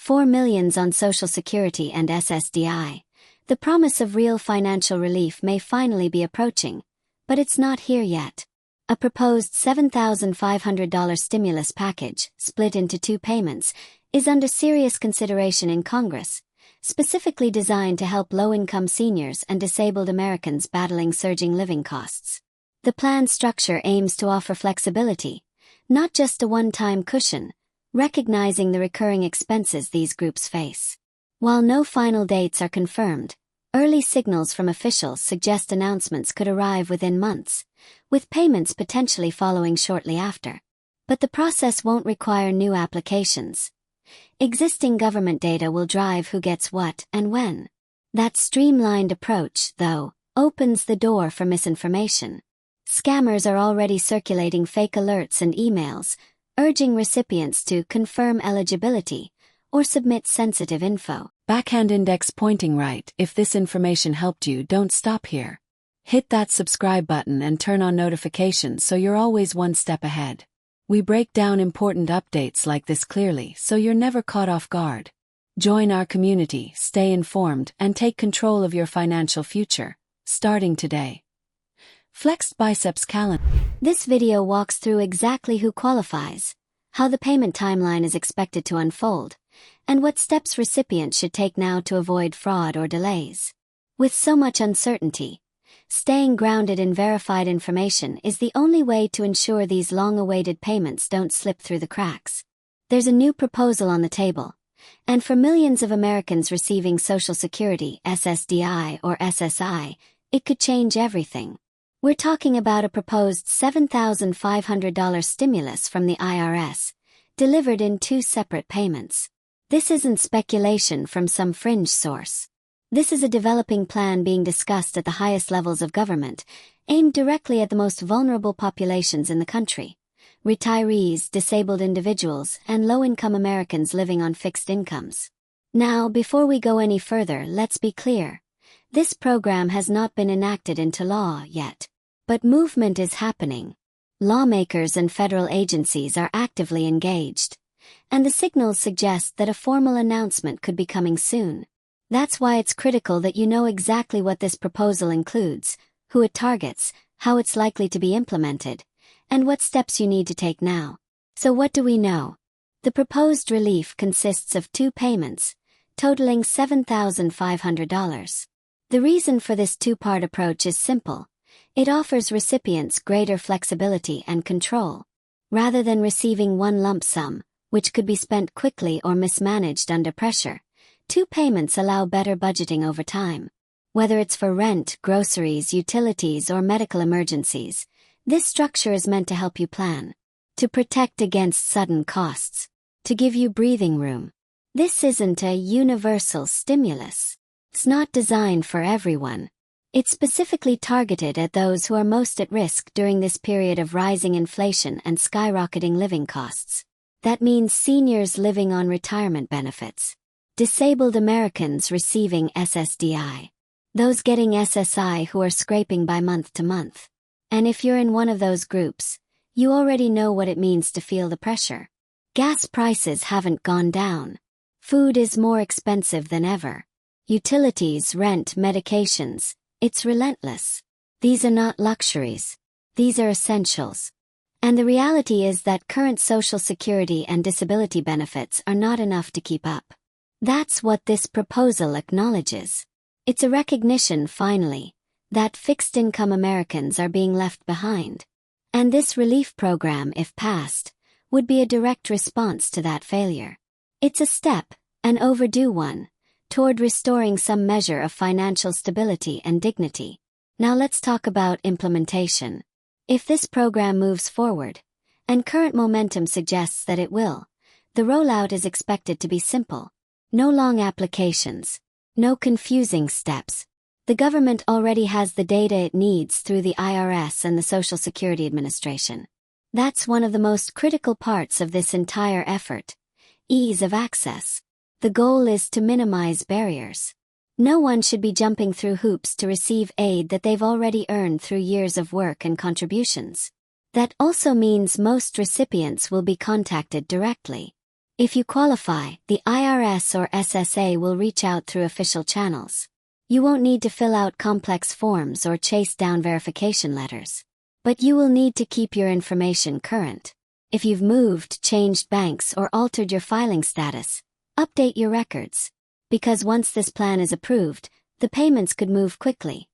4 million on Social Security and SSDI. The promise of real financial relief may finally be approaching, but it's not here yet. A proposed $7,500 stimulus package, split into 2 payments, is under serious consideration in Congress, specifically designed to help low-income seniors and disabled Americans battling surging living costs. The planned structure aims to offer flexibility, not just a one-time cushion, recognizing the recurring expenses these groups face. While no final dates are confirmed, early signals from officials suggest announcements could arrive within months, with payments potentially following shortly after. But the process won't require new applications. Existing government data will drive who gets what and when. That streamlined approach, though, opens the door for misinformation. Scammers are already circulating fake alerts and emails, urging recipients to confirm eligibility or submit sensitive info. Backhand index pointing right. If this information helped you, don't stop here. Hit that subscribe button and turn on notifications so you're always one step ahead. We break down important updates like this clearly so you're never caught off guard. Join our community, stay informed, and take control of your financial future, starting today. Flexed Biceps Calendar. This video walks through exactly who qualifies, how the payment timeline is expected to unfold, and what steps recipients should take now to avoid fraud or delays. With so much uncertainty, staying grounded in verified information is the only way to ensure these long-awaited payments don't slip through the cracks. There's a new proposal on the table, and for millions of Americans receiving Social Security, SSDI or SSI, it could change everything. We're talking about a proposed $7,500 stimulus from the IRS, delivered in 2 separate payments. This isn't speculation from some fringe source. This is a developing plan being discussed at the highest levels of government, aimed directly at the most vulnerable populations in the country: retirees, disabled individuals, and low-income Americans living on fixed incomes. Now, before we go any further, let's be clear. This program has not been enacted into law yet. But movement is happening. Lawmakers and federal agencies are actively engaged, and the signals suggest that a formal announcement could be coming soon. That's why it's critical that you know exactly what this proposal includes, who it targets, how it's likely to be implemented, and what steps you need to take now. So what do we know? The proposed relief consists of 2 payments, totaling $7,500. The reason for this 2-part approach is simple. It offers recipients greater flexibility and control. Rather than receiving one lump sum, which could be spent quickly or mismanaged under pressure, 2 payments allow better budgeting over time. Whether it's for rent, groceries, utilities, or medical emergencies, this structure is meant to help you plan, to protect against sudden costs, to give you breathing room. This isn't a universal stimulus. It's not designed for everyone. It's specifically targeted at those who are most at risk during this period of rising inflation and skyrocketing living costs. That means seniors living on retirement benefits, disabled Americans receiving SSDI, those getting SSI who are scraping by month to month. And if you're in one of those groups, you already know what it means to feel the pressure. Gas prices haven't gone down. Food is more expensive than ever. Utilities, rent, medications, it's relentless. These are not luxuries. These are essentials. And the reality is that current Social Security and disability benefits are not enough to keep up. That's what this proposal acknowledges. It's a recognition, finally, that fixed-income Americans are being left behind. And this relief program, if passed, would be a direct response to that failure. It's a step, an overdue one, toward restoring some measure of financial stability and dignity. Now let's talk about implementation. If this program moves forward, and current momentum suggests that it will, the rollout is expected to be simple. No long applications. No confusing steps. The government already has the data it needs through the IRS and the Social Security Administration. That's one of the most critical parts of this entire effort. Ease of access. The goal is to minimize barriers. No one should be jumping through hoops to receive aid that they've already earned through years of work and contributions. That also means most recipients will be contacted directly. If you qualify, the IRS or SSA will reach out through official channels. You won't need to fill out complex forms or chase down verification letters. But you will need to keep your information current. If you've moved, changed banks, or altered your filing status, update your records. Because once this plan is approved, the payments could move quickly.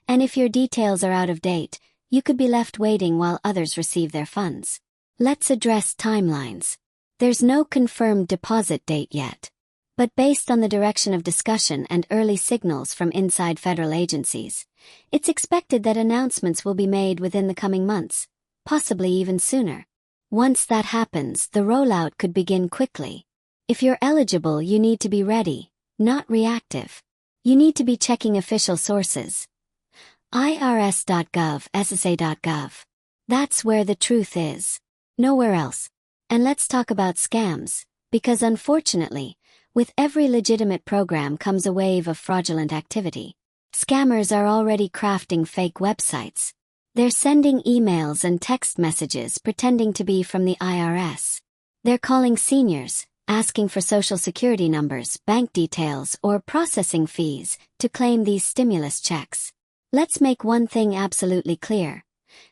And if your details are out of date, you could be left waiting while others receive their funds. Let's address timelines. There's no confirmed deposit date yet. But based on the direction of discussion and early signals from inside federal agencies, it's expected that announcements will be made within the coming months, possibly even sooner. Once that happens, the rollout could begin quickly. If you're eligible, you need to be ready, not reactive. You need to be checking official sources. IRS.gov, SSA.gov. That's where the truth is. Nowhere else. And let's talk about scams, because unfortunately, with every legitimate program comes a wave of fraudulent activity. Scammers are already crafting fake websites. They're sending emails and text messages pretending to be from the IRS. They're calling seniors, asking for social security numbers, bank details, or processing fees to claim these stimulus checks. Let's make one thing absolutely clear.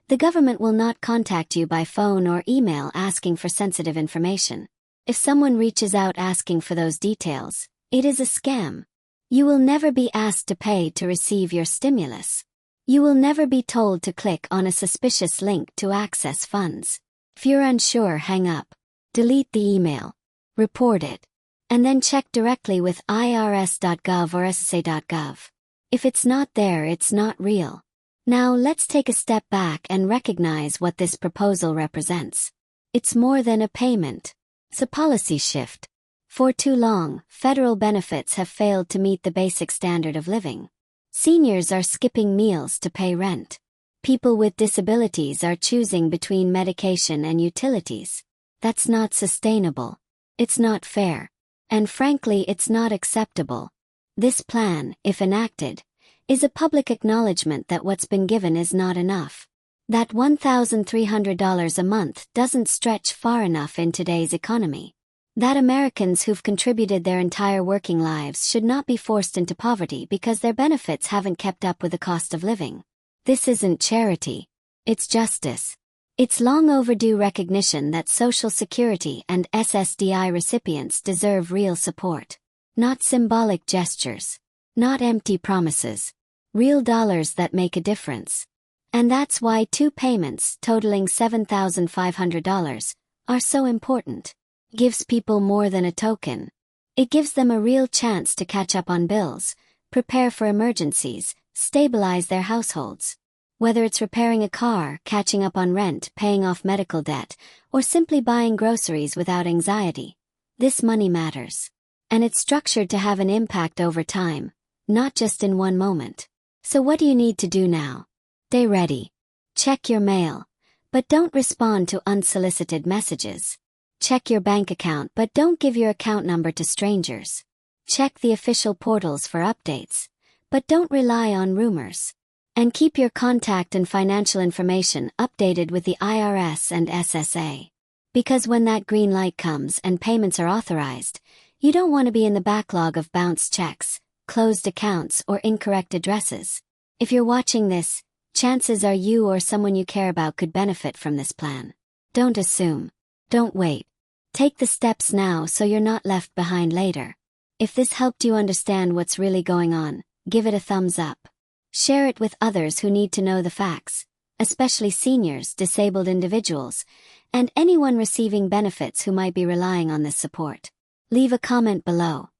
The government will not contact you by phone or email asking for sensitive information. If someone reaches out asking for those details, it is a scam. You will never be asked to pay to receive your stimulus. You will never be told to click on a suspicious link to access funds. If you're unsure, hang up. Delete the email. Report it. And then check directly with irs.gov or ssa.gov. If it's not there, it's not real. Now let's take a step back and recognize what this proposal represents. It's more than a payment. It's a policy shift. For too long, federal benefits have failed to meet the basic standard of living. Seniors are skipping meals to pay rent. People with disabilities are choosing between medication and utilities. That's not sustainable. It's not fair. And frankly, it's not acceptable. This plan, if enacted, is a public acknowledgement that what's been given is not enough. That $1,300 a month doesn't stretch far enough in today's economy. That Americans who've contributed their entire working lives should not be forced into poverty because their benefits haven't kept up with the cost of living. This isn't charity. It's justice. It's long overdue recognition that Social Security and SSDI recipients deserve real support. Not symbolic gestures. Not empty promises. Real dollars that make a difference. And that's why two payments totaling $7,500 are so important. Gives people more than a token. It gives them a real chance to catch up on bills, prepare for emergencies, stabilize their households. Whether it's repairing a car, catching up on rent, paying off medical debt, or simply buying groceries without anxiety, this money matters. And it's structured to have an impact over time, not just in one moment. So what do you need to do now? Stay ready. Check your mail, but don't respond to unsolicited messages. Check your bank account, but don't give your account number to strangers. Check the official portals for updates, but don't rely on rumors. And keep your contact and financial information updated with the IRS and SSA. Because when that green light comes and payments are authorized, you don't want to be in the backlog of bounced checks, closed accounts, or incorrect addresses. If you're watching this, chances are you or someone you care about could benefit from this plan. Don't assume. Don't wait. Take the steps now so you're not left behind later. If this helped you understand what's really going on, give it a thumbs up. Share it with others who need to know the facts, especially seniors, disabled individuals, and anyone receiving benefits who might be relying on this support. Leave a comment below.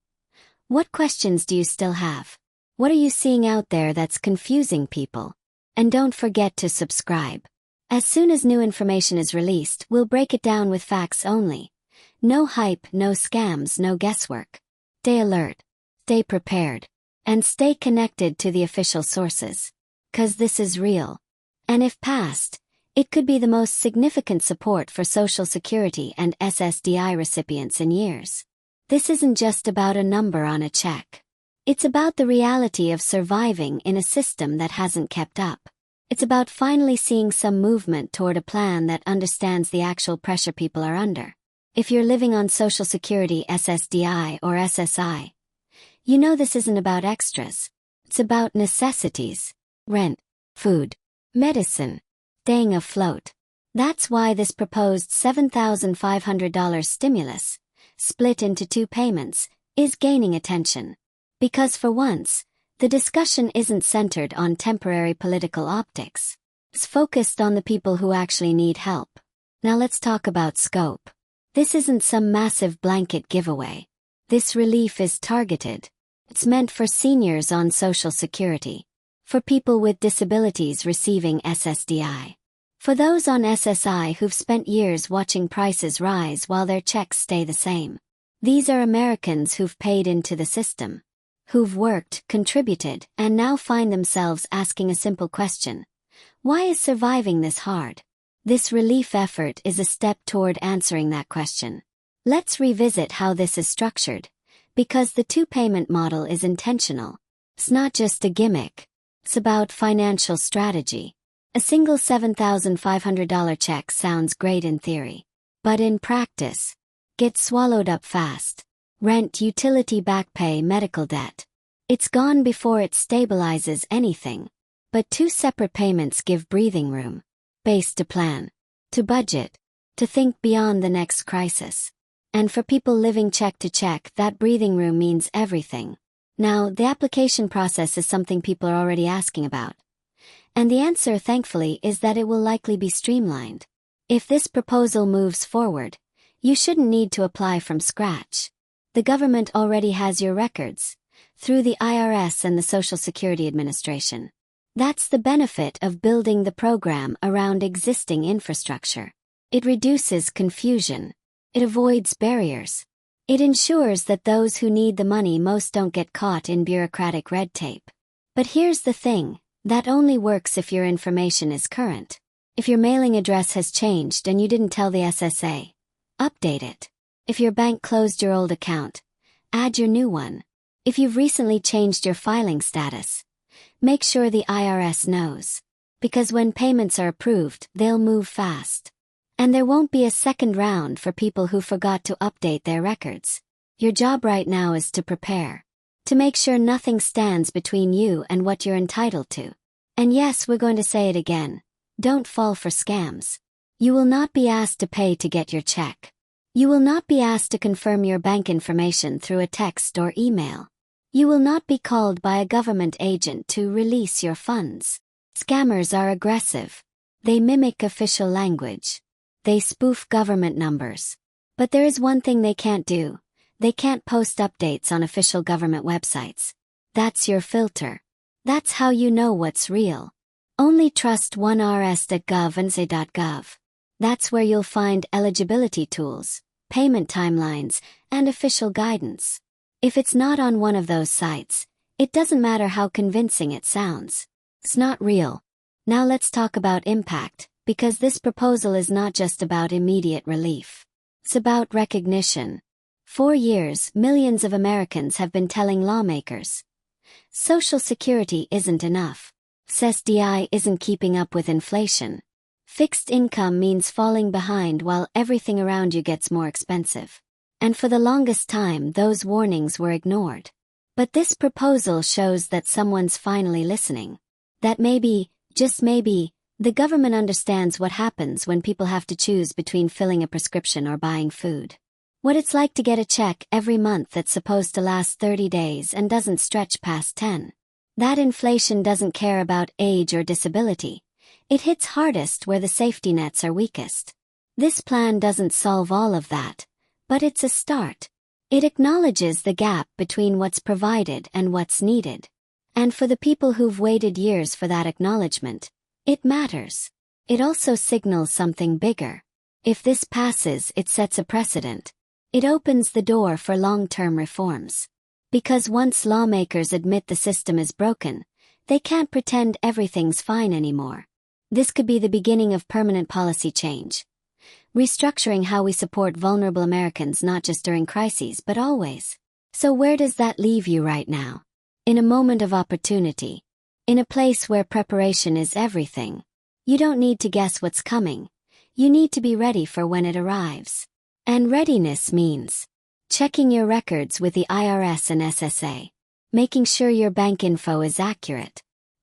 What questions do you still have? What are you seeing out there that's confusing people? And don't forget to subscribe. As soon as new information is released, we'll break it down with facts only. No hype, no scams, no guesswork. Stay alert, stay prepared, and stay connected to the official sources. 'Cause this is real. And if passed, it could be the most significant support for Social Security and SSDI recipients in years. This isn't just about a number on a check. It's about the reality of surviving in a system that hasn't kept up. It's about finally seeing some movement toward a plan that understands the actual pressure people are under. If you're living on Social Security SSDI or SSI, you know this isn't about extras. It's about necessities. Rent, food, medicine, staying afloat. That's why this proposed $7,500 stimulus, split into 2 payments, is gaining attention. Because for once, the discussion isn't centered on temporary political optics. It's focused on the people who actually need help. Now let's talk about scope. This isn't some massive blanket giveaway. This relief is targeted. It's meant for seniors on Social Security, for people with disabilities receiving SSDI, for those on SSI who've spent years watching prices rise while their checks stay the same. These are Americans who've paid into the system, who've worked, contributed, and now find themselves asking a simple question. Why is surviving this hard? This relief effort is a step toward answering that question. Let's revisit how this is structured, because the 2-payment model is intentional. It's not just a gimmick. It's about financial strategy. A single $7,500 check sounds great in theory, but in practice, gets swallowed up fast. Rent, utility, back pay, medical debt. It's gone before it stabilizes anything. But 2 separate payments give breathing room. Space to plan, to budget, to think beyond the next crisis. And for people living check to check, that breathing room means everything. Now, the application process is something people are already asking about. And the answer, thankfully, is that it will likely be streamlined. If this proposal moves forward, you shouldn't need to apply from scratch. The government already has your records, through the IRS and the Social Security Administration. That's the benefit of building the program around existing infrastructure. It reduces confusion. It avoids barriers. It ensures that those who need the money most don't get caught in bureaucratic red tape. But here's the thing, that only works if your information is current. If your mailing address has changed and you didn't tell the SSA, update it. If your bank closed your old account, add your new one. If you've recently changed your filing status, make sure the IRS knows. Because when payments are approved, they'll move fast. And there won't be a second round for people who forgot to update their records. Your job right now is to prepare. To make sure nothing stands between you and what you're entitled to. And yes, we're going to say it again. Don't fall for scams. You will not be asked to pay to get your check. You will not be asked to confirm your bank information through a text or email. You will not be called by a government agent to release your funds. Scammers are aggressive. They mimic official language. They spoof government numbers. But there is one thing they can't do. They can't post updates on official government websites. That's your filter. That's how you know what's real. Only trust oneirs.gov and say.gov. That's where you'll find eligibility tools, payment timelines, and official guidance. If it's not on one of those sites, it doesn't matter how convincing it sounds. It's not real. Now let's talk about impact, because this proposal is not just about immediate relief. It's about recognition. For years, millions of Americans have been telling lawmakers, Social Security isn't enough. SSDI isn't keeping up with inflation. Fixed income means falling behind while everything around you gets more expensive. And for the longest time, those warnings were ignored. But this proposal shows that someone's finally listening. That maybe, just maybe, the government understands what happens when people have to choose between filling a prescription or buying food. What it's like to get a check every month that's supposed to last 30 days and doesn't stretch past 10. That inflation doesn't care about age or disability. It hits hardest where the safety nets are weakest. This plan doesn't solve all of that, but it's a start. It acknowledges the gap between what's provided and what's needed. And for the people who've waited years for that acknowledgement, it matters. It also signals something bigger. If this passes, it sets a precedent. It opens the door for long-term reforms. Because once lawmakers admit the system is broken, they can't pretend everything's fine anymore. This could be the beginning of permanent policy change. Restructuring how we support vulnerable Americans not just during crises but always. So where does that leave you right now? In a moment of opportunity. In a place where preparation is everything. You don't need to guess what's coming. You need to be ready for when it arrives. And readiness means checking your records with the IRS and SSA, making sure your bank info is accurate,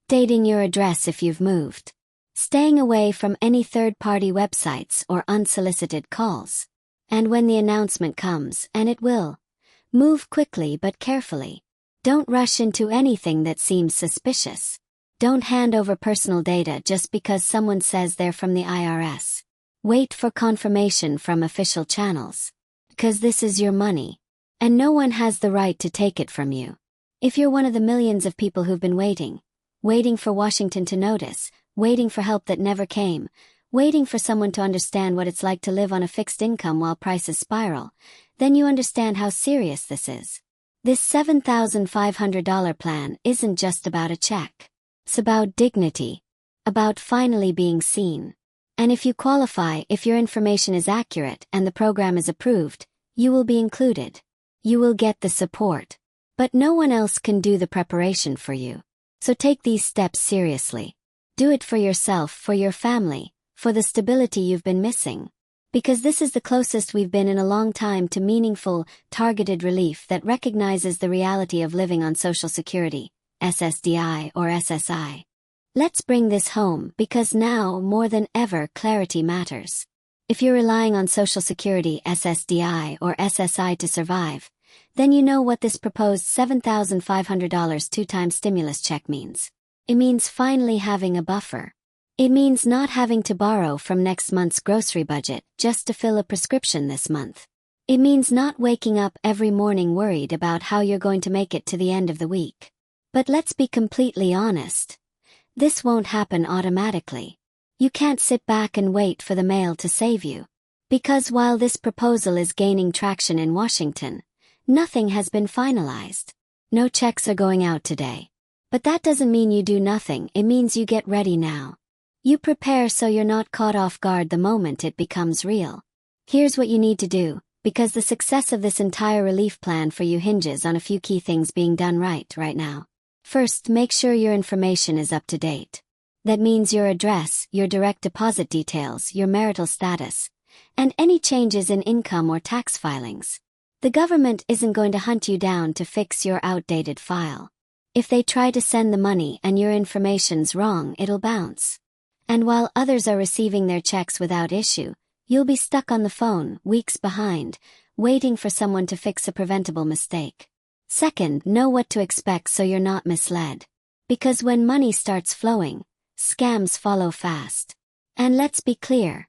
updating your address if you've moved, staying away from any third-party websites or unsolicited calls. And when the announcement comes, and it will, move quickly but carefully. Don't rush into anything that seems suspicious. Don't hand over personal data just because someone says they're from the IRS. Wait for confirmation from official channels. Because this is your money, and no one has the right to take it from you. If you're one of the millions of people who've been waiting for Washington to notice, waiting for help that never came, waiting for someone to understand what it's like to live on a fixed income while prices spiral, then you understand how serious this is. This $7,500 plan isn't just about a check. It's about dignity, about finally being seen. And if you qualify, if your information is accurate and the program is approved, you will be included. You will get the support. But no one else can do the preparation for you. So take these steps seriously. Do it for yourself, for your family, for the stability you've been missing. Because this is the closest we've been in a long time to meaningful, targeted relief that recognizes the reality of living on Social Security, SSDI or SSI. Let's bring this home because now, more than ever, clarity matters. If you're relying on Social Security, SSDI or SSI to survive, then you know what this proposed $7,500 two-time stimulus check means. It means finally having a buffer. It means not having to borrow from next month's grocery budget just to fill a prescription this month. It means not waking up every morning worried about how you're going to make it to the end of the week. But let's be completely honest. This won't happen automatically. You can't sit back and wait for the mail to save you. Because while this proposal is gaining traction in Washington, nothing has been finalized. No checks are going out today. But that doesn't mean you do nothing, it means you get ready now. You prepare so you're not caught off guard the moment it becomes real. Here's what you need to do, because the success of this entire relief plan for you hinges on a few key things being done right now. First, make sure your information is up to date. That means your address, your direct deposit details, your marital status, and any changes in income or tax filings. The government isn't going to hunt you down to fix your outdated file. If they try to send the money and your information's wrong, it'll bounce. And while others are receiving their checks without issue, you'll be stuck on the phone, weeks behind, waiting for someone to fix a preventable mistake. Second, know what to expect so you're not misled. Because when money starts flowing, scams follow fast. And let's be clear,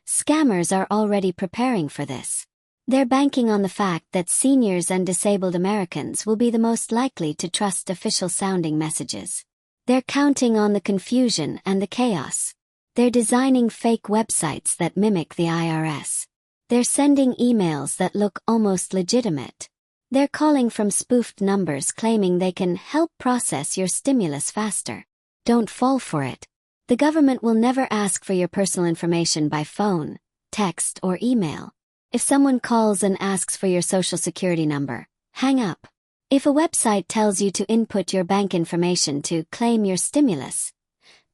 scammers are already preparing for this. They're banking on the fact that seniors and disabled Americans will be the most likely to trust official-sounding messages. They're counting on the confusion and the chaos. They're designing fake websites that mimic the IRS. They're sending emails that look almost legitimate. They're calling from spoofed numbers claiming they can help process your stimulus faster. Don't fall for it. The government will never ask for your personal information by phone, text, or email. If someone calls and asks for your Social Security number, hang up. If a website tells you to input your bank information to claim your stimulus,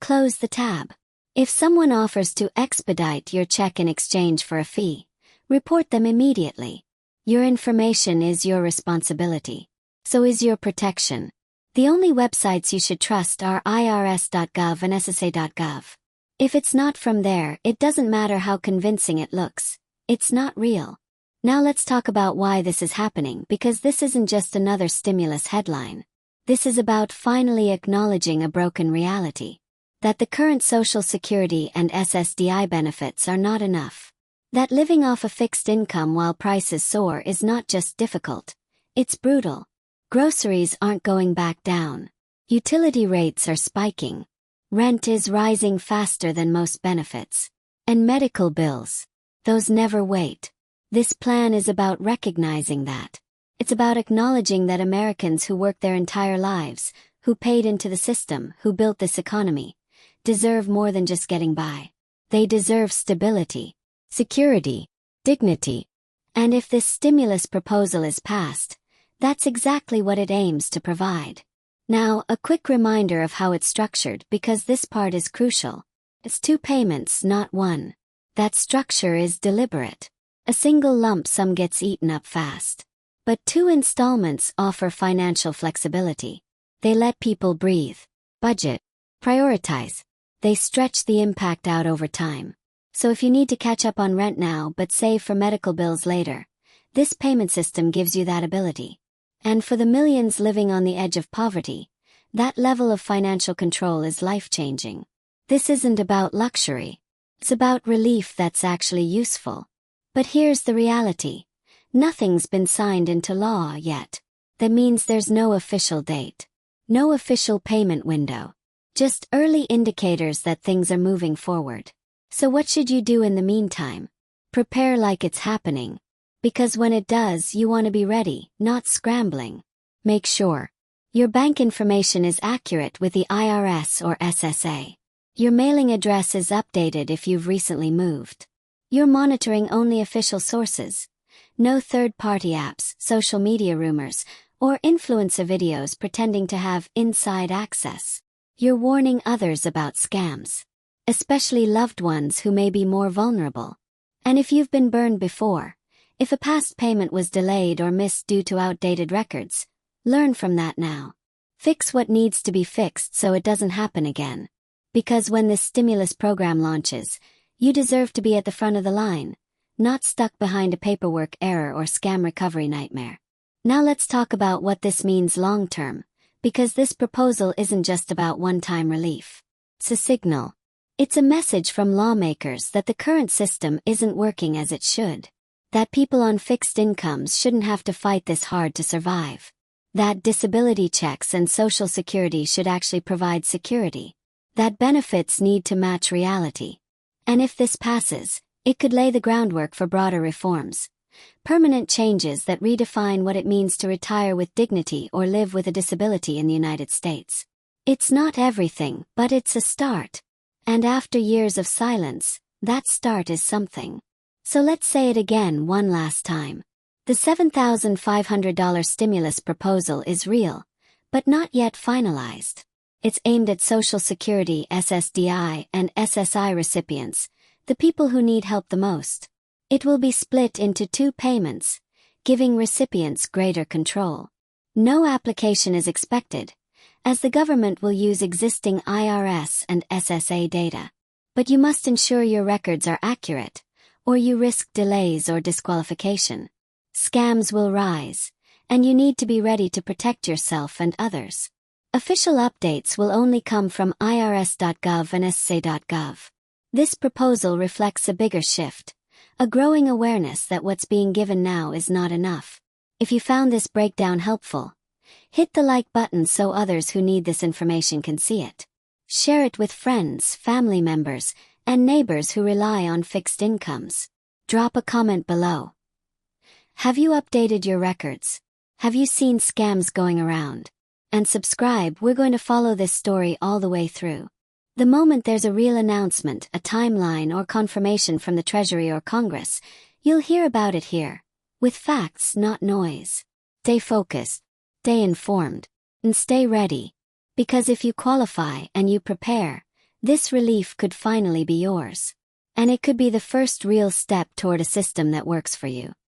close the tab. If someone offers to expedite your check in exchange for a fee, report them immediately. Your information is your responsibility. So is your protection. The only websites you should trust are irs.gov and ssa.gov. If it's not from there, it doesn't matter how convincing it looks. It's not real. Now let's talk about why this is happening, because this isn't just another stimulus headline. This is about finally acknowledging a broken reality. That the current Social Security and SSDI benefits are not enough. That living off a fixed income while prices soar is not just difficult, it's brutal. Groceries aren't going back down. Utility rates are spiking. Rent is rising faster than most benefits. And medical bills, those never wait. This plan is about recognizing that. It's about acknowledging that Americans who worked their entire lives, who paid into the system, who built this economy, deserve more than just getting by. They deserve stability, security, dignity. And if this stimulus proposal is passed, that's exactly what it aims to provide. Now, a quick reminder of how it's structured, because this part is crucial. It's 2 payments, not 1. That structure is deliberate. A single lump sum gets eaten up fast. But 2 installments offer financial flexibility. They let people breathe, budget, prioritize. They stretch the impact out over time. So if you need to catch up on rent now but save for medical bills later, this payment system gives you that ability. And for the millions living on the edge of poverty, that level of financial control is life-changing. This isn't about luxury. It's about relief that's actually useful. But here's the reality. Nothing's been signed into law yet. That means there's no official date. No official payment window. Just early indicators that things are moving forward. So what should you do in the meantime? Prepare like it's happening. Because when it does, you want to be ready, not scrambling. Make sure your bank information is accurate with the IRS or SSA. Your mailing address is updated if you've recently moved. You're monitoring only official sources. No third-party apps, social media rumors, or influencer videos pretending to have inside access. You're warning others about scams, especially loved ones who may be more vulnerable. And if you've been burned before, if a past payment was delayed or missed due to outdated records, learn from that now. Fix what needs to be fixed so it doesn't happen again. Because when this stimulus program launches, you deserve to be at the front of the line, not stuck behind a paperwork error or scam recovery nightmare. Now let's talk about what this means long-term, because this proposal isn't just about one-time relief. It's a signal. It's a message from lawmakers that the current system isn't working as it should. That people on fixed incomes shouldn't have to fight this hard to survive. That disability checks and Social Security should actually provide security. That benefits need to match reality. And if this passes, it could lay the groundwork for broader reforms. Permanent changes that redefine what it means to retire with dignity or live with a disability in the United States. It's not everything, but it's a start. And after years of silence, that start is something. So let's say it again one last time. The $7,500 stimulus proposal is real, but not yet finalized. It's aimed at Social Security, SSDI, and SSI recipients, the people who need help the most. It will be split into 2 payments, giving recipients greater control. No application is expected, as the government will use existing IRS and SSA data. But you must ensure your records are accurate, or you risk delays or disqualification. Scams will rise, and you need to be ready to protect yourself and others. Official updates will only come from irs.gov and ssa.gov. This proposal reflects a bigger shift, a growing awareness that what's being given now is not enough. If you found this breakdown helpful, hit the like button so others who need this information can see it. Share it with friends, family members, and neighbors who rely on fixed incomes. Drop a comment below. Have you updated your records? Have you seen scams going around? And subscribe, we're going to follow this story all the way through. The moment there's a real announcement, a timeline, or confirmation from the Treasury or Congress, you'll hear about it here. With facts, not noise. Stay focused, stay informed, and stay ready. Because if you qualify and you prepare, this relief could finally be yours. And it could be the first real step toward a system that works for you.